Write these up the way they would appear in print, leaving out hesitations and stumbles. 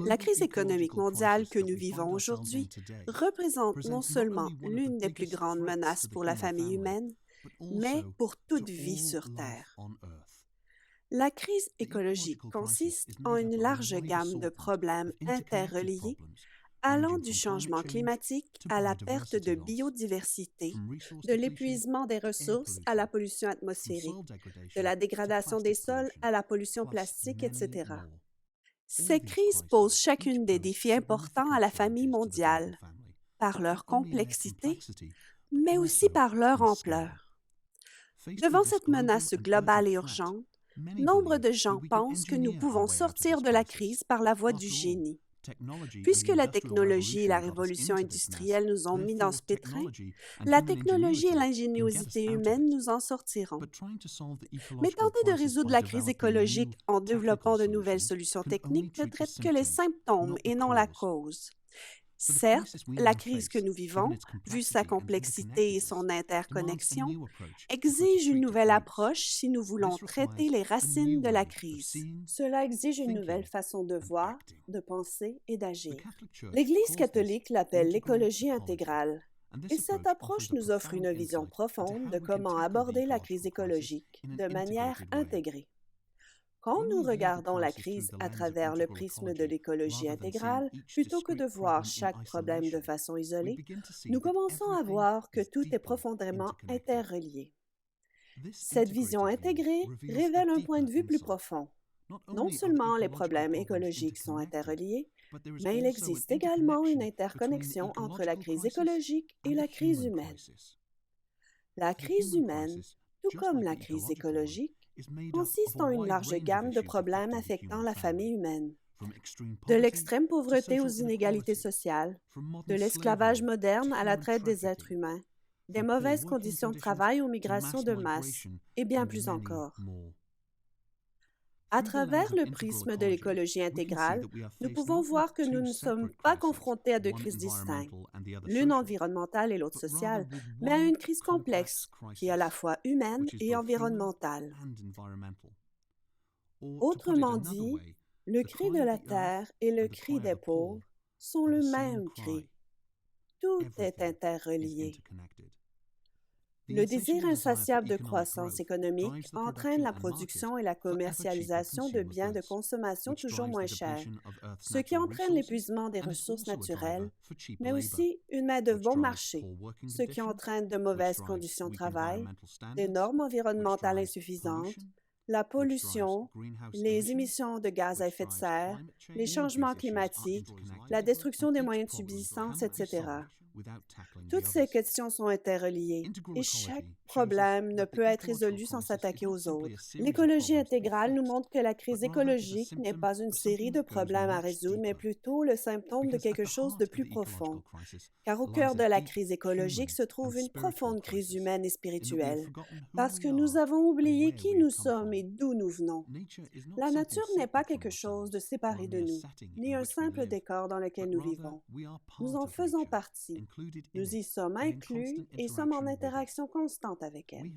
La crise économique mondiale que nous vivons aujourd'hui représente non seulement l'une des plus grandes menaces pour la famille humaine, mais pour toute vie sur Terre. La crise écologique consiste en une large gamme de problèmes interreliés allant du changement climatique à la perte de biodiversité, de l'épuisement des ressources à la pollution atmosphérique, de la dégradation des sols à la pollution plastique, etc. Ces crises posent chacune des défis importants à la famille mondiale, par leur complexité, mais aussi par leur ampleur. Devant cette menace globale et urgente, nombre de gens pensent que nous pouvons sortir de la crise par la voie du génie. Puisque la technologie et la révolution industrielle nous ont mis dans ce pétrin, la technologie et l'ingéniosité humaine nous en sortiront. Mais tenter de résoudre la crise écologique en développant de nouvelles solutions techniques ne traite que les symptômes et non la cause. Certes, la crise que nous vivons, vu sa complexité et son interconnexion, exige une nouvelle approche si nous voulons traiter les racines de la crise. Cela exige une nouvelle façon de voir, de penser et d'agir. L'Église catholique l'appelle l'écologie intégrale. Et cette approche nous offre une vision profonde de comment aborder la crise écologique de manière intégrée. Quand nous regardons la crise à travers le prisme de l'écologie intégrale, plutôt que de voir chaque problème de façon isolée, nous commençons à voir que tout est profondément interrelié. Cette vision intégrée révèle un point de vue plus profond. Non seulement les problèmes écologiques sont interreliés, mais il existe également une interconnexion entre la crise écologique et la crise humaine. La crise humaine, tout comme la crise écologique, consiste en une large gamme de problèmes affectant la famille humaine. De l'extrême pauvreté aux inégalités sociales, de l'esclavage moderne à la traite des êtres humains, des mauvaises conditions de travail aux migrations de masse, et bien plus encore. À travers le prisme de l'écologie intégrale, nous pouvons voir que nous ne sommes pas confrontés à deux crises distinctes, l'une environnementale et l'autre sociale, mais à une crise complexe qui est à la fois humaine et environnementale. Autrement dit, le cri de la terre et le cri des pauvres sont le même cri. Tout est interrelié. Le désir insatiable de croissance économique entraîne la production et la commercialisation de biens de consommation toujours moins chers, ce qui entraîne l'épuisement des ressources naturelles, mais aussi une main-d'œuvre bon marché, ce qui entraîne de mauvaises conditions de travail, des normes environnementales insuffisantes, la pollution, les émissions de gaz à effet de serre, les changements climatiques, la destruction des moyens de subsistance, etc. Toutes ces questions sont interreliées et chaque problème ne peut être résolu sans s'attaquer aux autres. L'écologie intégrale nous montre que la crise écologique n'est pas une série de problèmes à résoudre, mais plutôt le symptôme de quelque chose de plus profond. Car au cœur de la crise écologique se trouve une profonde crise humaine et spirituelle, parce que nous avons oublié qui nous sommes et d'où nous venons. La nature n'est pas quelque chose de séparé de nous, ni un simple décor dans lequel nous vivons. Nous en faisons partie. Nous y sommes inclus et sommes en interaction constante avec elle.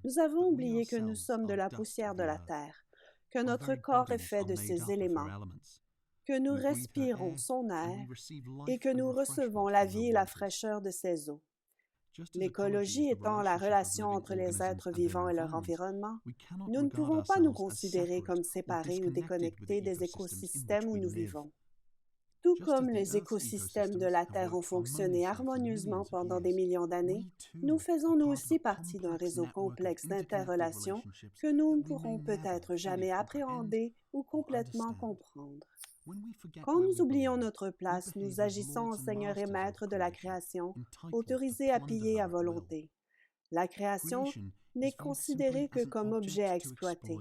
Nous avons oublié que nous sommes de la poussière de la terre, que notre corps est fait de ces éléments, que nous respirons son air et que nous recevons la vie et la fraîcheur de ses eaux. L'écologie étant la relation entre les êtres vivants et leur environnement, nous ne pouvons pas nous considérer comme séparés ou déconnectés des écosystèmes où nous vivons. Tout comme les écosystèmes de la Terre ont fonctionné harmonieusement pendant des millions d'années, nous faisons nous aussi partie d'un réseau complexe d'interrelations que nous ne pourrons peut-être jamais appréhender ou complètement comprendre. Quand nous oublions notre place, nous agissons en seigneurs et maîtres de la création, autorisés à piller à volonté. La création n'est considérée que comme objet à exploiter.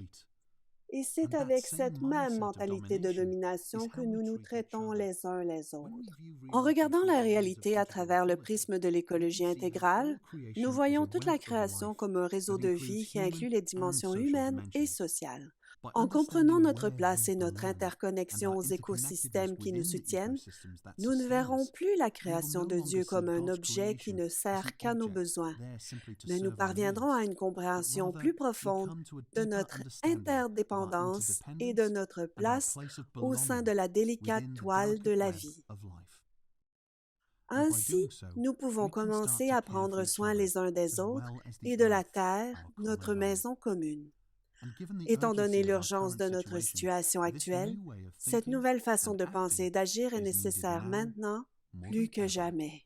Et c'est avec cette même mentalité de domination que nous nous traitons les uns les autres. En regardant la réalité à travers le prisme de l'écologie intégrale, nous voyons toute la création comme un réseau de vie qui inclut les dimensions humaines et sociales. En comprenant notre place et notre interconnexion aux écosystèmes qui nous soutiennent, nous ne verrons plus la création de Dieu comme un objet qui ne sert qu'à nos besoins, mais nous parviendrons à une compréhension plus profonde de notre interdépendance et de notre place au sein de la délicate toile de la vie. Ainsi, nous pouvons commencer à prendre soin les uns des autres et de la terre, notre maison commune. Étant donné l'urgence de notre situation actuelle, cette nouvelle façon de penser et d'agir est nécessaire maintenant plus que jamais.